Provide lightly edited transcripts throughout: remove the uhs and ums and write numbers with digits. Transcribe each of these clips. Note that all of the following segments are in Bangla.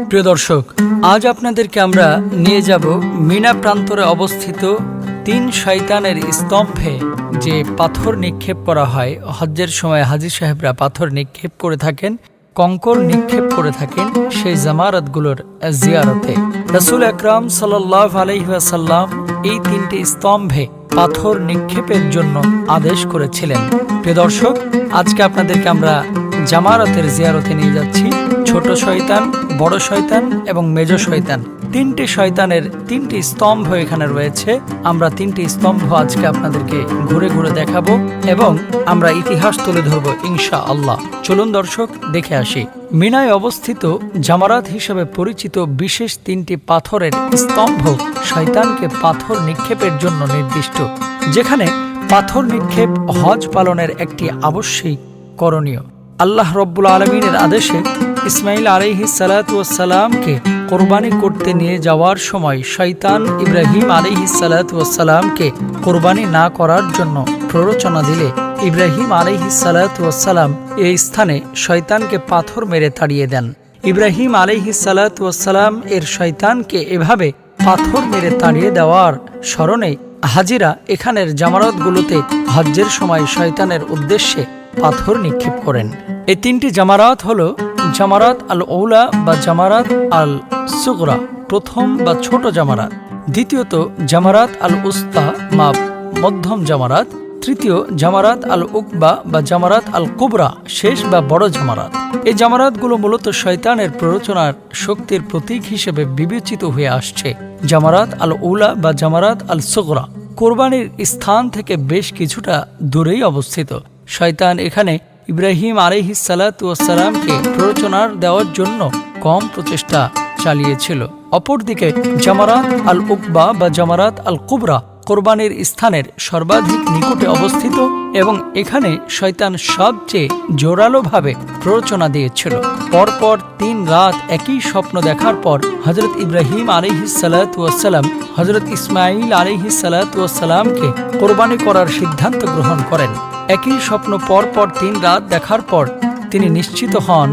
প্রিয় দর্শক, আজ আপনাদেরকে আমরা নিয়ে যাব মিনা প্রান্তরে অবস্থিত 3 শয়তানের স্তম্ভে যে পাথর নিক্ষেপ করা হয়। হজ্জের সময় হাজী সাহেবরা পাথর নিক্ষেপ করে থাকেন, কঙ্কর নিক্ষেপ করে থাকেন সেই জামারাতগুলোর জিয়ারতে। রাসূল আকরাম সাল্লাল্লাহু আলাইহি ওয়াসাল্লাম এই 3টি স্তম্ভে পাথর নিক্ষেপের জন্য আদেশ করেছিলেন। প্রিয় দর্শক, আজকে আপনাদেরকে আমরা জামারাতের জিয়ারতে নিয়ে যাচ্ছি। ছোট শয়তান, বড় শয়তান এবং মেজ শয়তান, 3টি শয়তানের 3টি স্তম্ভ এখানে রয়েছে। আমরা 3টি স্তম্ভ আজকে আপনাদেরকে ঘুরে ঘুরে দেখাবো এবং আমরা ইতিহাস তুলে ধরবো ইনশাআল্লাহ। চলুন দর্শক, দেখে আসি। মিনায় অবস্থিত জামারাত হিসেবে পরিচিত বিশেষ 3টি পাথরের স্তম্ভ শয়তানকে পাথর নিক্ষেপের জন্য নির্দিষ্ট, যেখানে পাথর নিক্ষেপ হজ পালনের একটি আবশ্যিক করণীয়। আল্লাহ রব্বুল আলমিনের আদেশে ইসমাইল আলাইহিস সালাতু ওয়াস সালামকে কোরবানি করতে নিয়ে যাওয়ার সময় শয়তান ইব্রাহিম আলাইহিস সালাতু ওয়াস সালামকে কোরবানি না করার জন্য প্ররোচনা দিলে ইব্রাহিম আলাইহিস সালাতু ওয়াস সালাম এই স্থানে শয়তানকে পাথর মেরে তাড়িয়ে দেন। ইব্রাহিম আলাইহিস সালাতু ওয়াস সালাম এর শয়তানকে এভাবে পাথর মেরে তাড়িয়ে দেওয়ার স্মরণে হাজিরা এখানের জামারাতগুলোতে হজ্জের সময় শয়তানের উদ্দেশ্যে পাথর নিক্ষেপ করেন। এই 3টি জামারাত হলো জামারাত আল ওলা বা জামারাত আল সুগরা, প্রথম বা ছোট জামারাত। দ্বিতীয়ত জামারাত আল উস্তা বা মধ্যম জামারাত। তৃতীয় জামারাত আল উকবা বা জামারাত আল কুবরা, শেষ বা বড় জামারাত। এই জামারাতগুলো মূলত শয়তানের প্ররোচনার শক্তির প্রতীক হিসেবে বিবেচিত হয়ে আসছে। জামারাত আল ওলা বা জামারাত আল সুগরা কোরবানির স্থান থেকে বেশ কিছুটা দূরেই অবস্থিত। শয়তান এখানে ইব্রাহিম আলাইহিস সালাতু ওয়াস সালামকে প্ররোচনা দেওয়ার জন্য কম প্রচেষ্টা চালিয়েছিল। অপরদিকে জামারাত আল উকবা বা জামারাত আল কুবরা কোরবানির স্থানের সর্বাধিক নিকটে অবস্থিত এবং এখানে শয়তান সবচেয়ে জোরালোভাবে প্ররোচনা দিয়েছিল। পরপর 3 রাত একই স্বপ্ন দেখার পর হযরত ইব্রাহিম আলাইহিস সালাতু ওয়াস সালাম হযরত ইসমাঈল আলাইহিস সালাতু ওয়াস সালামকে কোরবানি করার সিদ্ধান্ত গ্রহণ করেন। একই স্বপ্ন পরপর 3 রাত দেখার পর তিনি নিশ্চিত হন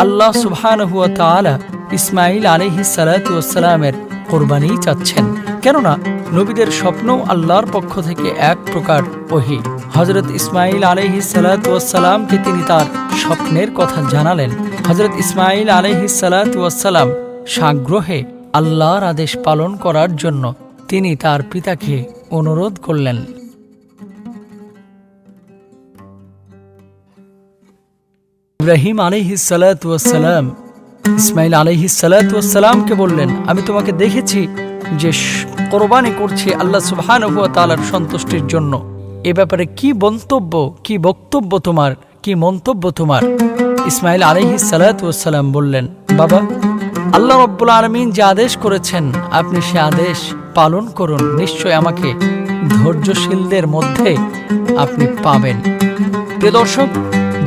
আল্লাহ সুবহানাহু ওয়া তাআলা ইসমাঈল আলাইহিস সালাতু ওয়াস সালামের কোরবানি চাচ্ছেন, কেননা নবীদের স্বপ্ন আল্লাহর পক্ষ থেকে এক প্রকার ওহী। হযরত ইসমাঈল আলাইহিস সালাতু ওয়াস সালামকে তিনি তার স্বপ্নের কথা জানালেন। হযরত ইসমাঈল আলাইহিস সালাতু ওয়াস সালাম সাগ্রহে আল্লাহর আদেশ পালন করার জন্য তিনি তার পিতাকে অনুরোধ করলেন। ইব্রাহিম আলাইহিস সালাতু ওয়াস সালাম ইসমাঈল আলাইহিস সালাতু ওয়াস সালামকে বললেন, আমি তোমাকে দেখেছি যে কোরবানি করছে আল্লাহ সুবহানাহু ওয়া তাআলার সন্তুষ্টির জন্য। এ ব্যাপারে কি বক্তব্য তোমার, কি মন্তব্য তোমার? ইসমাঈল আলাইহিস সালাতু ওয়াস সালাম বললেন, বাবা, আল্লাহ রাব্বুল আলামিন যে আদেশ করেছেন আপনি সে আদেশ পালন করুন, নিশ্চয় আমাকে ধৈর্যশীলদের মধ্যে আপনি পাবেন। প্রিয় দর্শক,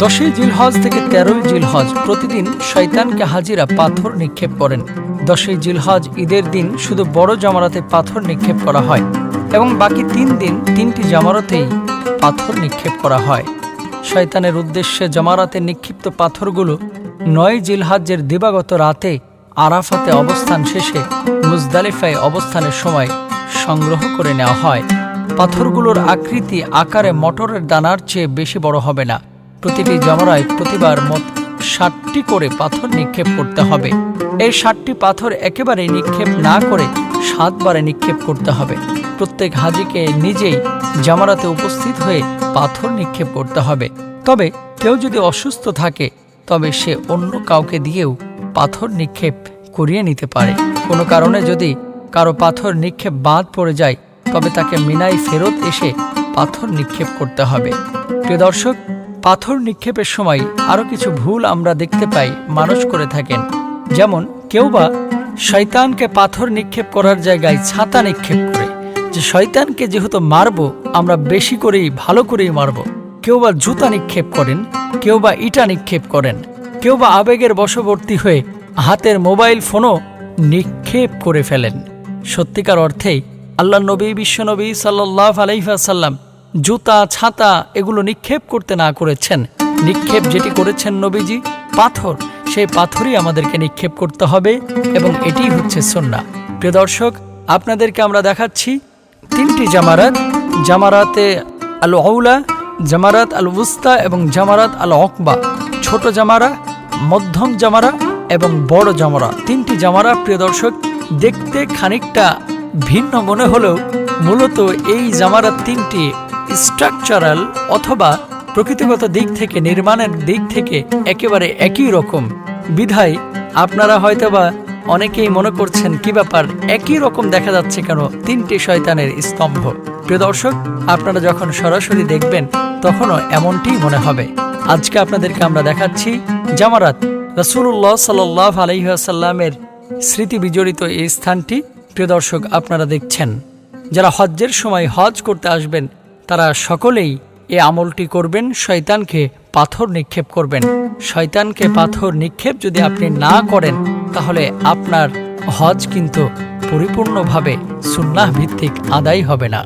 10ই জিলহজ থেকে 13ই জিলহজ প্রতিদিন শয়তানকে হাজিরা পাথর নিক্ষেপ করেন। 10ই জিলহজ ঈদের দিন শুধু বড় জামারাতে পাথর নিক্ষেপ করা হয় এবং বাকি 3 দিন 3টি জামারাতেই পাথর নিক্ষেপ করা হয়। শয়তানের উদ্দেশ্যে জামারাতে নিক্ষিপ্ত পাথরগুলো 9 জিলহজের দিবাগত রাতে আরাফাতে অবস্থান শেষে মুজদালিফায় অবস্থানের সময় সংগ্রহ করে নেওয়া হয়। পাথরগুলোর আকৃতি আকারে মটরের দানার চেয়ে বেশি বড় হবে না। প্রতিটি জামারায় প্রতিবার মোট 60টি করে পাথর নিক্ষেপ করতে হবে। এই 60টি পাথর একেবারে নিক্ষেপ না করে 7 বারে নিক্ষেপ করতে হবে। প্রত্যেক হাজিকে নিজেই জামারাতে উপস্থিত হয়ে পাথর নিক্ষেপ করতে হবে। তবে কেউ যদি অসুস্থ থাকে তবে সে অন্য কাউকে দিয়েও পাথর নিক্ষেপ করিয়ে নিতে পারে। কোনো কারণে যদি কারো পাথর নিক্ষেপ বাদ পড়ে যায় তবে তাকে মিনায় ফেরত এসে পাথর নিক্ষেপ করতে হবে। প্রিয় দর্শক, পাথর নিক্ষেপের সময় আরো কিছু ভুল আমরা দেখতে পাই মানুষ করে থাকেন। যেমন কেউ বা শয়তানকে পাথর নিক্ষেপ করার জায়গায় ছাতা নিক্ষেপ করে, যে শয়তানকে যেহেতু মারবো আমরা বেশি করেই ভালো করেই মারবো। কেউ বা জুতা নিক্ষেপ করেন, কেউ বা ইটা নিক্ষেপ করেন, কেউ বা আবেগের বশবর্তী হয়ে হাতের মোবাইল ফোনও নিক্ষেপ করে ফেলেন। সত্যিকার অর্থেই আল্লাহ নবী বিশ্বনবী সাল্লাল্লাহু আলাইহি ওয়াসাল্লাম জুতা, ছাতা এগুলো নিক্ষেপ করতে না করেছেন। নিক্ষেপ যেটি করেছেন নবীজি পাথর, সেই পাথরই আমাদেরকে নিক্ষেপ করতে হবে এবং এটি হচ্ছে সুন্নাহ। প্রিয় দর্শক, আপনাদেরকে আমরা দেখাচ্ছি তিনটি জামারাত, জামারাতে আল আউলা, জামারাত আল উস্তা এবং জামারাত আল আকবা। ছোট জামারা, মধ্যম জামারা এবং বড় জামারা, তিনটি জামারা প্রিয় দর্শক দেখতে খানিকটা ভিন্ন মনে হলেও মূলত এই জামারাত তিনটি স্ট্রাকচারাল অথবা প্রকৃতিগত দিক থেকে, নির্মাণের দিক থেকে একেবারে একই রকম। বিধায় আপনারা হয়তোবা অনেকেই মনে করছেন কি ব্যাপার, একই রকম দেখা যাচ্ছে কেন তিনটি শয়তানের স্তম্ভ। প্রিয় দর্শক, আপনারা যখন সরাসরি দেখবেন তখনও এমনটিই মনে হবে। আজকে আপনাদেরকে আমরা দেখাচ্ছি জামারাত। রাসূলুল্লাহ সাল্লাল্লাহু আলাইহি ওয়াসাল্লামের স্মৃতি বিজড়িত এই স্থানটি প্রিয় দর্শক আপনারা দেখছেন। যারা হজ্জের সময় হজ করতে আসবেন তারা সকলেই এই আমলটি করবেন, শয়তানকে পাথর নিক্ষেপ করবেন। শয়তানকে পাথর নিক্ষেপ যদি আপনি না করেন তাহলে আপনার হজ কিন্তু পরিপূর্ণভাবে সুন্নাহ ভিত্তিক আদায় হবে না।